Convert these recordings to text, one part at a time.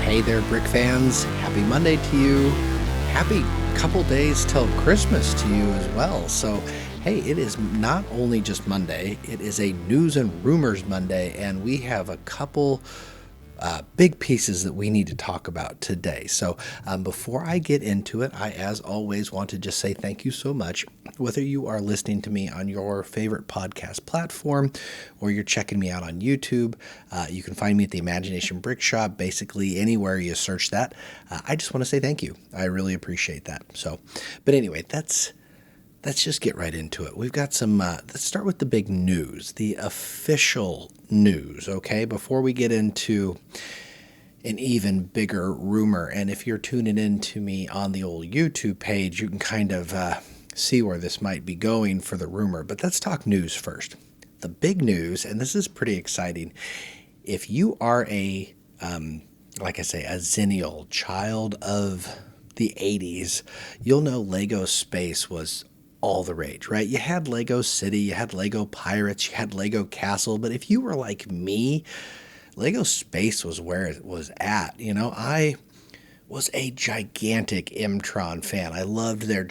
Hey there, Brick fans. Happy Monday to you. Happy couple days till Christmas to you as well. So, hey, it is not only just Monday, it is a news and rumors Monday, and we have a couple big pieces that we need to talk about today. So before I get into it, I, as always, want to just say thank you so much. Whether you are listening to me on your favorite podcast platform or you're checking me out on YouTube, you can find me at the Imagination Brick Shop, basically anywhere you search that. I just want to say thank you. I really appreciate that. So, but anyway, let's just get right into it. We've got some, let's start with the big news, the official news, okay? Before we get into an even bigger rumor. And if you're tuning in to me on the old YouTube page, you can kind of see where this might be going for the rumor. But let's talk news first. The big news, and this is pretty exciting. If you are like I say, a Xennial, child of the 80s, you'll know Lego Space was all the rage, right? You had Lego City, you had Lego Pirates, you had Lego Castle, but if you were like me, Lego Space was where it was at. You know, I was a gigantic M-Tron fan. I loved their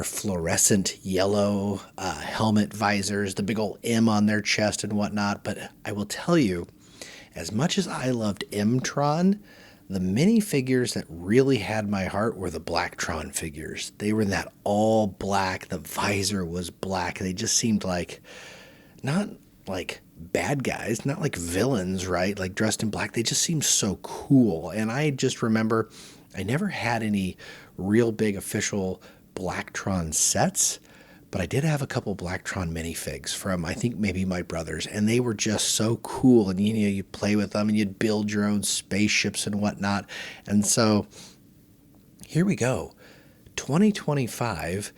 fluorescent yellow helmet visors, the big old M on their chest and whatnot. But I will tell you, as much as I loved M-Tron, the minifigures that really had my heart were the Blacktron figures. They were in that all black. The visor was black. They just seemed like, not like bad guys, not like villains, right? Like dressed in black. They just seemed so cool. And I just remember I never had any real big official Blacktron sets, but I did have a couple Blacktron minifigs from, I think, maybe my brothers, and they were just so cool. And you play with them, and you'd build your own spaceships and whatnot. And so here we go. 2025,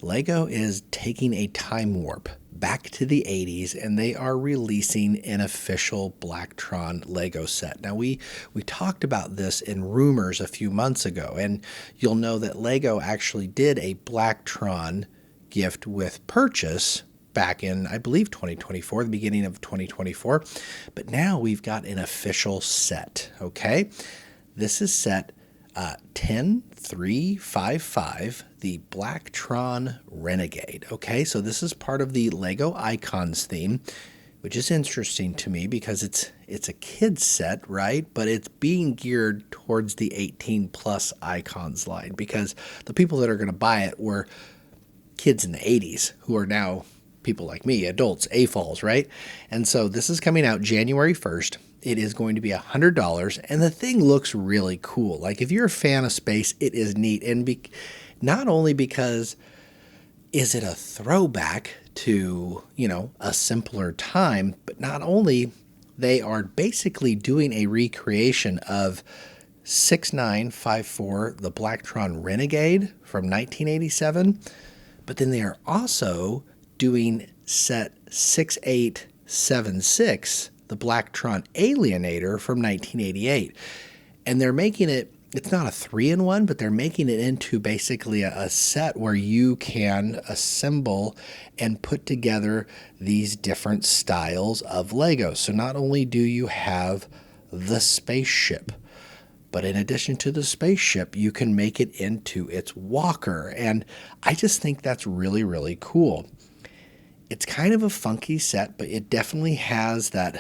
Lego is taking a time warp back to the 80s, and they are releasing an official Blacktron Lego set. Now, we talked about this in rumors a few months ago, and you'll know that Lego actually did a Blacktron gift with purchase back in, I believe, 2024, the beginning of 2024. But now we've got an official set, okay? This is set 10355, the Blacktron Renegade, okay? So this is part of the Lego Icons theme, which is interesting to me because it's a kid's set, right? But it's being geared towards the 18-plus Icons line because the people that are going to buy it were kids in the 80s who are now people like me, adults, AFOLs, right? And so this is coming out January 1st. It is going to be $100, and the thing looks really cool. Like, if you're a fan of space, it is neat. And not only because is it a throwback to, a simpler time, but not only they are basically doing a recreation of 6954, the Blacktron Renegade from 1987, but then they are also doing set 6876, the Blacktron Alienator from 1988. And they're making it's not a 3-in-1, but they're making it into basically a set where you can assemble and put together these different styles of Lego. So not only do you have the spaceship, but in addition to the spaceship, you can make it into its walker. And I just think that's really, really cool. It's kind of a funky set, but it definitely has the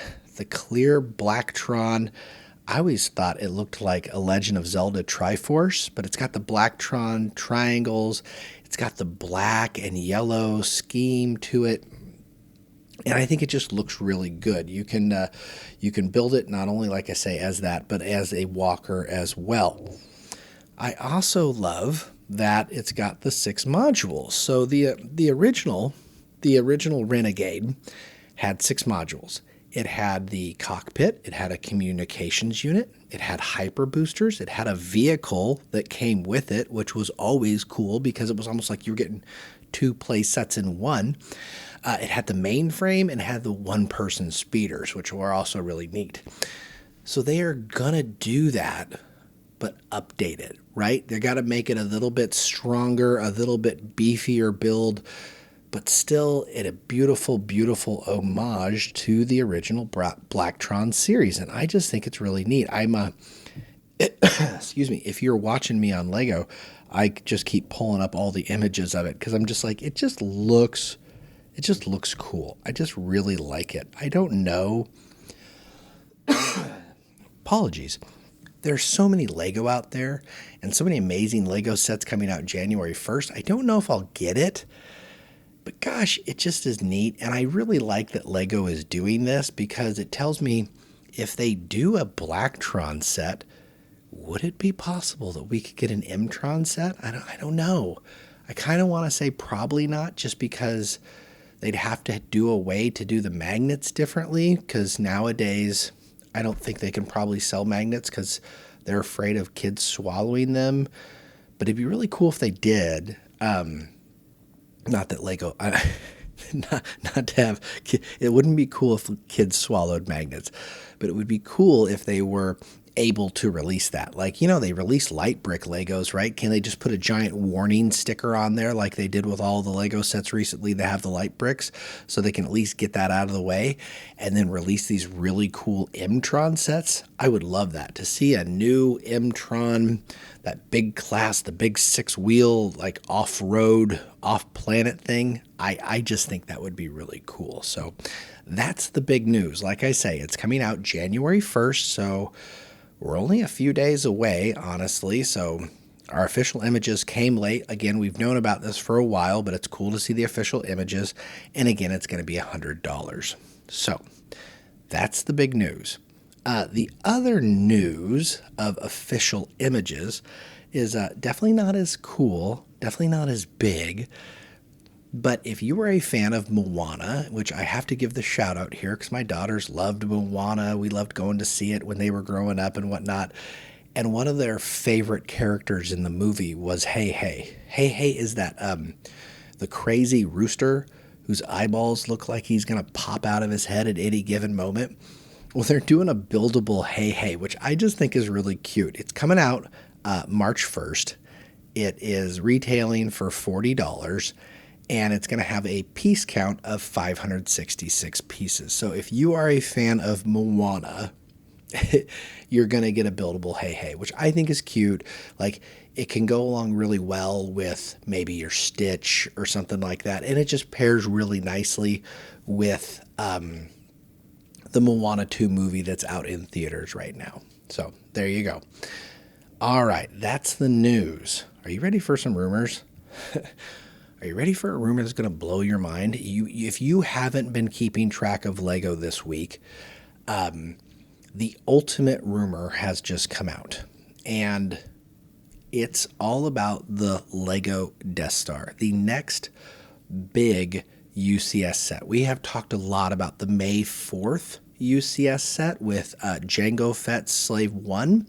clear Blacktron. I always thought it looked like a Legend of Zelda Triforce, but it's got the Blacktron triangles. It's got the black and yellow scheme to it. And I think it just looks really good. You can build it not only, like I say, as that, but as a walker as well. I also love that it's got the 6 modules. So the original Renegade had 6 modules. It had the cockpit, it had a communications unit, it had hyper boosters, it had a vehicle that came with it, which was always cool because it was almost like you were getting 2 play sets in one. It had the mainframe and it had the one-person speeders, which were also really neat. So they are going to do that, but update it, right? They got to make it a little bit stronger, a little bit beefier build, but still a beautiful, beautiful homage to the original Blacktron series. And I just think it's really neat. I'm a excuse me, if you're watching me on Lego, I just keep pulling up all the images of it because I'm just like, it just looks cool. I just really like it. I don't know. Apologies. There's so many Lego out there and so many amazing Lego sets coming out January 1st. I don't know if I'll get it, but gosh, it just is neat. And I really like that Lego is doing this because it tells me if they do a Blacktron set, would it be possible that we could get an M-Tron set? I don't know. I kind of want to say probably not, just because they'd have to do a way to do the magnets differently, because nowadays I don't think they can probably sell magnets because they're afraid of kids swallowing them. But it'd be really cool if they did. Not that Lego, not to have, it wouldn't be cool if kids swallowed magnets, but it would be cool if they were able to release that. Like, they release light brick Legos, right? Can they just put a giant warning sticker on there like they did with all the Lego sets recently that have the light bricks, so they can at least get that out of the way and then release these really cool M-Tron sets? I would love that, to see a new M-Tron, that big class, the big 6-wheel, like off-road, off-planet thing. I just think that would be really cool. So that's the big news. Like I say, it's coming out January 1st, so we're only a few days away, honestly. So our official images came late. Again, we've known about this for a while, but it's cool to see the official images. And again, it's going to be $100. So that's the big news. The other news of official images is definitely not as cool, definitely not as big. But if you were a fan of Moana, which I have to give the shout out here because my daughters loved Moana. We loved going to see it when they were growing up and whatnot. And one of their favorite characters in the movie was Hey Hey. Hey Hey is that the crazy rooster whose eyeballs look like he's going to pop out of his head at any given moment. Well, they're doing a buildable Hey Hey, which I just think is really cute. It's coming out March 1st. It is retailing for $40. And it's going to have a piece count of 566 pieces. So if you are a fan of Moana, you're going to get a buildable Hey Hey, which I think is cute. Like, it can go along really well with maybe your Stitch or something like that. And it just pairs really nicely with the Moana 2 movie that's out in theaters right now. So there you go. All right, that's the news. Are you ready for some rumors? Are you ready for a rumor that's going to blow your mind? If you haven't been keeping track of Lego this week, the ultimate rumor has just come out. And it's all about the Lego Death Star, the next big UCS set. We have talked a lot about the May 4th UCS set with Jango Fett's Slave 1.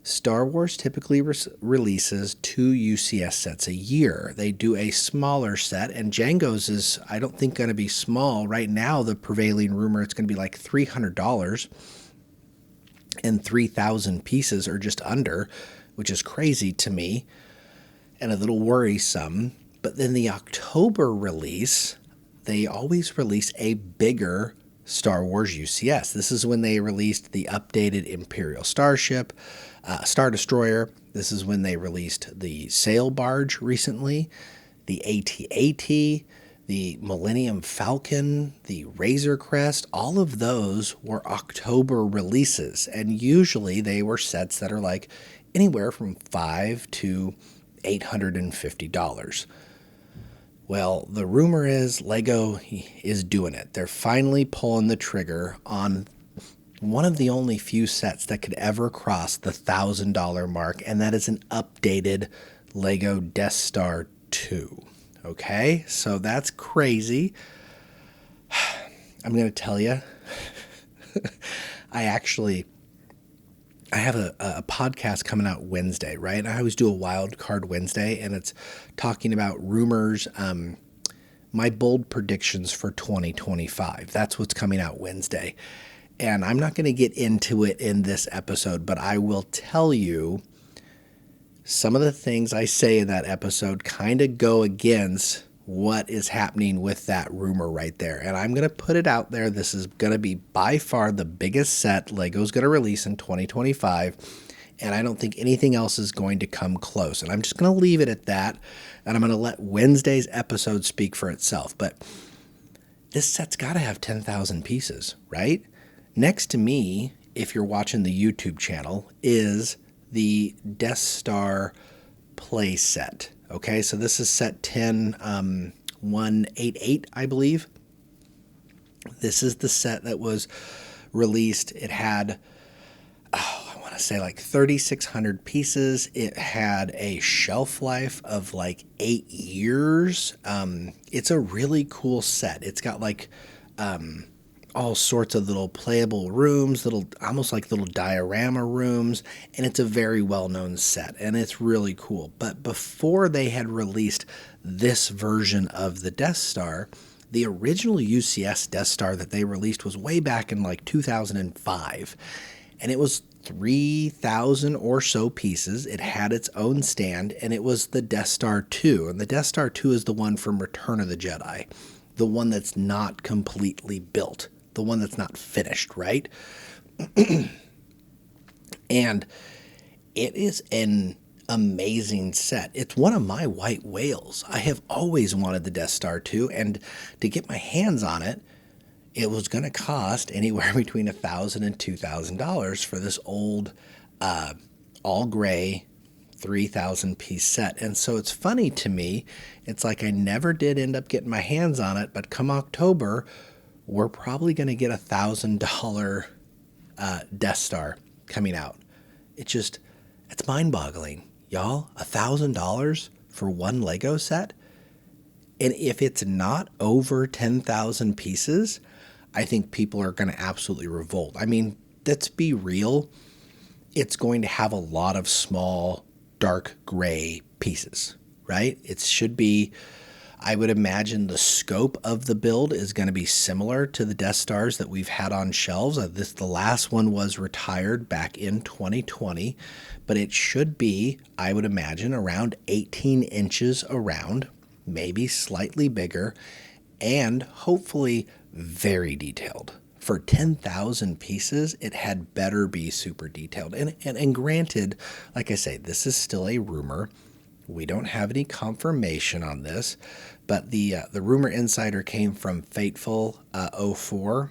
Star Wars typically releases 2 UCS sets a year. They do a smaller set, and Jango's is, I don't think, going to be small. Right now, the prevailing rumor, it's going to be like $300, and 3,000 pieces or just under, which is crazy to me and a little worrisome. But then the October release, they always release a bigger Star Wars UCS. This is when they released the updated Imperial Starship, Star Destroyer. This is when they released the Sail Barge recently, the AT-AT, the Millennium Falcon, the Razor Crest. All of those were October releases, and usually they were sets that are like anywhere from $500 to $850. Well, the rumor is Lego is doing it. They're finally pulling the trigger on one of the only few sets that could ever cross the $1,000 mark, and that is an updated Lego Death Star 2. Okay, so that's crazy. I'm going to tell you, I have a podcast coming out Wednesday, right? I always do a wild card Wednesday, and it's talking about rumors, my bold predictions for 2025. That's what's coming out Wednesday. And I'm not going to get into it in this episode, but I will tell you some of the things I say in that episode kind of go against what is happening with that rumor right there. And I'm going to put it out there. This is going to be by far the biggest set Lego's going to release in 2025. And I don't think anything else is going to come close. And I'm just going to leave it at that. And I'm going to let Wednesday's episode speak for itself. But this set's got to have 10,000 pieces, right? Next to me, if you're watching the YouTube channel, is the Death Star play set. Okay, so this is set 10188, I believe. This is the set that was released. It had, I want to say like 3,600 pieces. It had a shelf life of like 8 years. It's a really cool set. It's got like all sorts of little playable rooms, almost like little diorama rooms, and it's a very well-known set, and it's really cool. But before they had released this version of the Death Star, the original UCS Death Star that they released was way back in like 2005, and it was 3,000 or so pieces. It had its own stand, and it was the Death Star 2, and the Death Star 2 is the one from Return of the Jedi, the one that's not completely built, the one that's not finished, right? And it is an amazing set. It's one of my white whales. I have always wanted the Death Star 2, and to get my hands on it, it was going to cost anywhere between $1,000 and $2,000 for this old, all gray 3,000 piece set. And so it's funny to me. It's like I never did end up getting my hands on it, but come October, we're probably going to get $1,000 Death Star coming out. It's mind-boggling, y'all. $1,000 for one Lego set? And if it's not over 10,000 pieces, I think people are going to absolutely revolt. I mean, let's be real. It's going to have a lot of small, dark gray pieces, right? It should be, I would imagine the scope of the build is going to be similar to the Death Stars that we've had on shelves. The last one was retired back in 2020, but it should be, I would imagine, around 18 inches around, maybe slightly bigger, and hopefully very detailed. For 10,000 pieces, it had better be super detailed. And granted, like I say, this is still a rumor. We don't have any confirmation on this, but the rumor insider came from Fateful 04,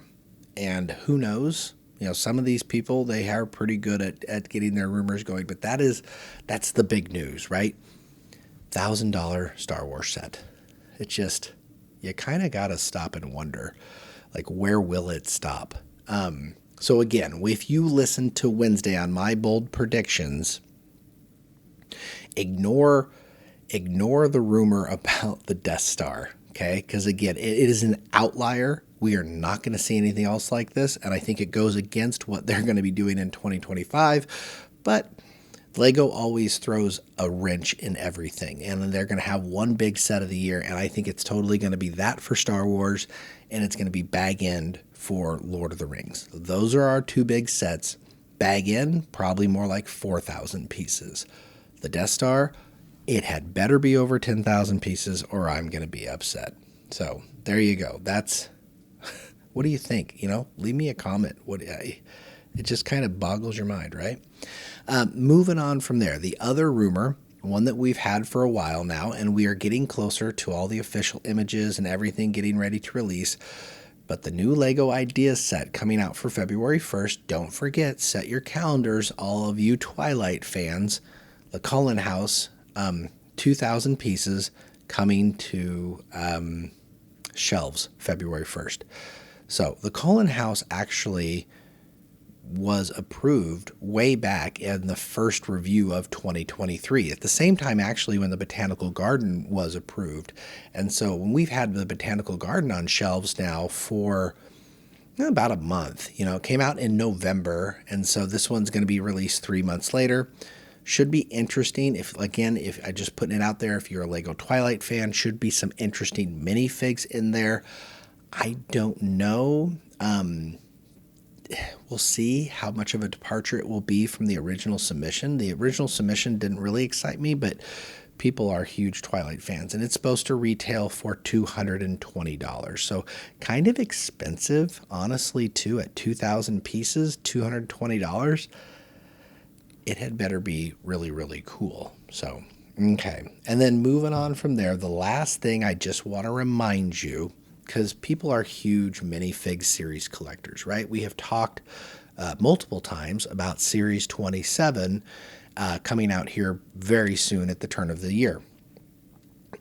and who knows? You know, some of these people, they are pretty good at getting their rumors going, but that's the big news, right? $1,000 Star Wars set. It just, you kind of got to stop and wonder, like, where will it stop? So again, if you listen to Wednesday on my bold predictions, ignore the rumor about the Death Star, okay? Because again, it is an outlier. We are not going to see anything else like this, and I think it goes against what they're going to be doing in 2025. But Lego always throws a wrench in everything, and they're going to have one big set of the year, and I think it's totally going to be that for Star Wars, and it's going to be bag end for Lord of the Rings. Those are our two big sets. Bag in, probably more like 4,000 pieces. The Death Star, it had better be over 10,000 pieces or I'm going to be upset. So there you go. That's, what do you think? You know, leave me a comment. It just kind of boggles your mind, right? Moving on from there, the other rumor, one that we've had for a while now, and we are getting closer to all the official images and everything getting ready to release, but the new Lego Ideas set coming out for February 1st, don't forget, set your calendars, all of you Twilight fans, the Cullen House, 2,000 pieces coming to shelves February 1st. So the Cullen House actually was approved way back in the first review of 2023, at the same time actually when the Botanical Garden was approved. And so when we've had the Botanical Garden on shelves now for about a month, you know, it came out in November, and so this one's going to be released 3 months later. Should be interesting. If I just putting it out there, if you're a Lego Twilight fan, should be some interesting minifigs in there. I don't know. We'll see how much of a departure it will be from the original submission. The original submission didn't really excite me, but people are huge Twilight fans, and it's supposed to retail for $220. So kind of expensive, honestly, too, at 2,000 pieces, $220. it had better be really, really cool. So, okay. And then moving on from there, the last thing I just want to remind you, because people are huge minifig series collectors, right? We have talked multiple times about Series 27 coming out here very soon at the turn of the year.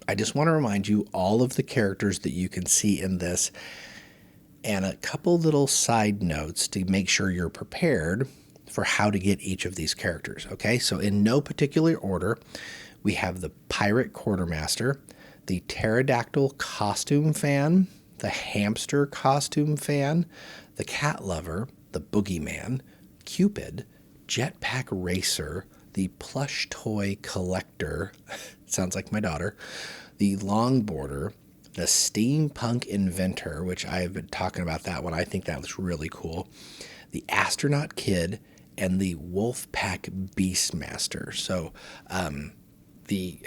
I just want to remind you all of the characters that you can see in this, and a couple little side notes to make sure you're prepared for how to get each of these characters. Okay, so in no particular order, we have the Pirate Quartermaster, the Pterodactyl Costume Fan, the Hamster Costume Fan, the Cat Lover, the Boogeyman, Cupid, Jetpack Racer, the Plush Toy Collector, sounds like my daughter, the Longboarder, the Steampunk Inventor, which I've been talking about that one. I think that was really cool. The Astronaut Kid, and the Wolfpack Beastmaster. So the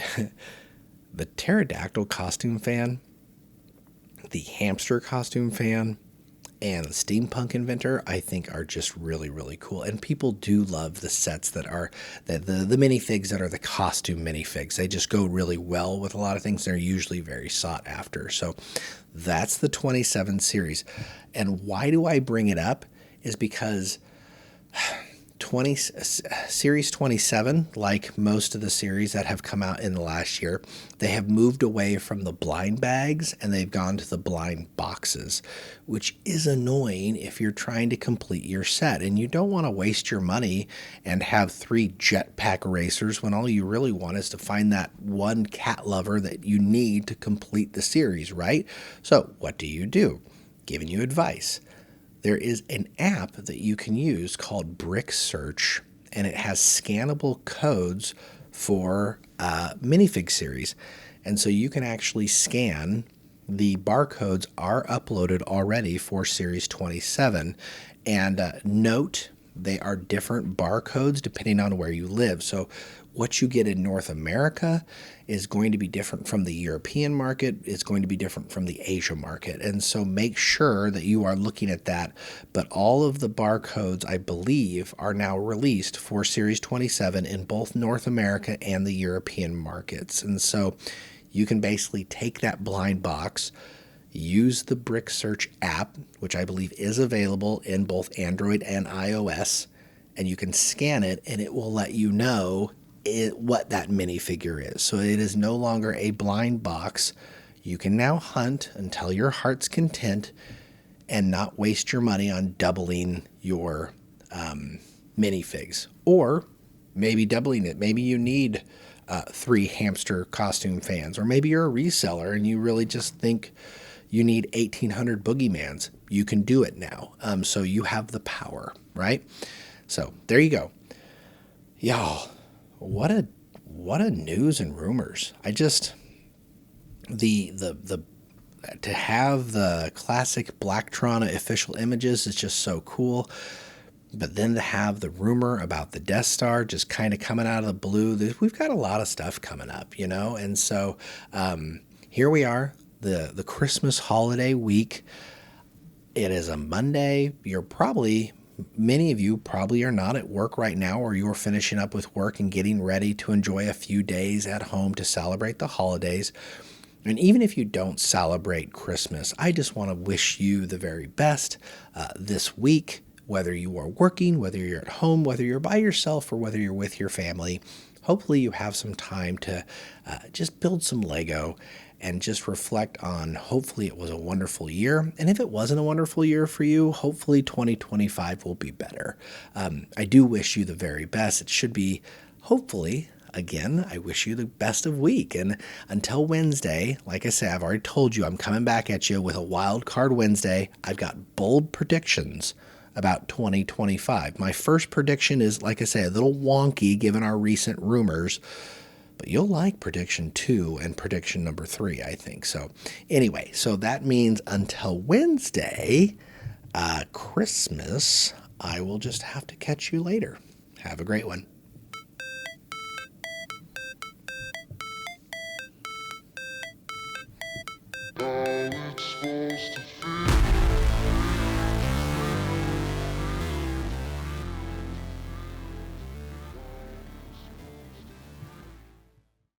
the Pterodactyl Costume Fan, the Hamster Costume Fan, and the Steampunk Inventor, I think are just really, really cool. And people do love the sets that are the minifigs that are the costume minifigs. They just go really well with a lot of things. They're usually very sought after. So that's the 27 series. And why do I bring it up is because Series 27, like most of the series that have come out in the last year, they have moved away from the blind bags and they've gone to the blind boxes, which is annoying if you're trying to complete your set and you don't want to waste your money and have 3 jetpack racers when all you really want is to find that one cat lover that you need to complete the series, right? So what do? Giving you advice. There is an app that you can use called BrickSearch, and it has scannable codes for minifig series. And so you can actually scan. The barcodes are uploaded already for Series 27. And note, they are different barcodes depending on where you live. So what you get in North America is going to be different from the European market. It's going to be different from the Asia market. And so make sure that you are looking at that. But all of the barcodes, I believe, are now released for Series 27 in both North America and the European markets. And so you can basically take that blind box, use the BrickSearch app, which I believe is available in both Android and iOS, and you can scan it and it will let you know what that minifigure is. So it is no longer a blind box. You can now hunt until your heart's content and not waste your money on doubling your minifigs, or maybe doubling it. Maybe you need 3 hamster costume fans, or maybe you're a reseller and you really just think you need 1,800 boogeymans. You can do it now. So you have the power, right? So there you go. Y'all, what a news and rumors. I just, to have the classic Blacktron official images is just so cool. But then to have the rumor about the Death Star just kind of coming out of the blue, we've got a lot of stuff coming up, And so here we are, the Christmas holiday week. It is a Monday. Many of you probably are not at work right now, or you're finishing up with work and getting ready to enjoy a few days at home to celebrate the holidays. And even if you don't celebrate Christmas, I just want to wish you the very best this week, whether you are working, whether you're at home, whether you're by yourself, or whether you're with your family. Hopefully you have some time to just build some Lego and just reflect on, hopefully it was a wonderful year. And if it wasn't a wonderful year for you, hopefully 2025 will be better. I do wish you the very best. It should be, hopefully, again, I wish you the best of week. And until Wednesday, like I said, I've already told you I'm coming back at you with a wild card Wednesday. I've got bold predictions about 2025. My first prediction is, like I say, a little wonky given our recent rumors, but you'll like prediction 2 and prediction number 3, I think. So anyway, so that means until Wednesday, Christmas, I will just have to catch you later. Have a great one. How it's supposed to feel.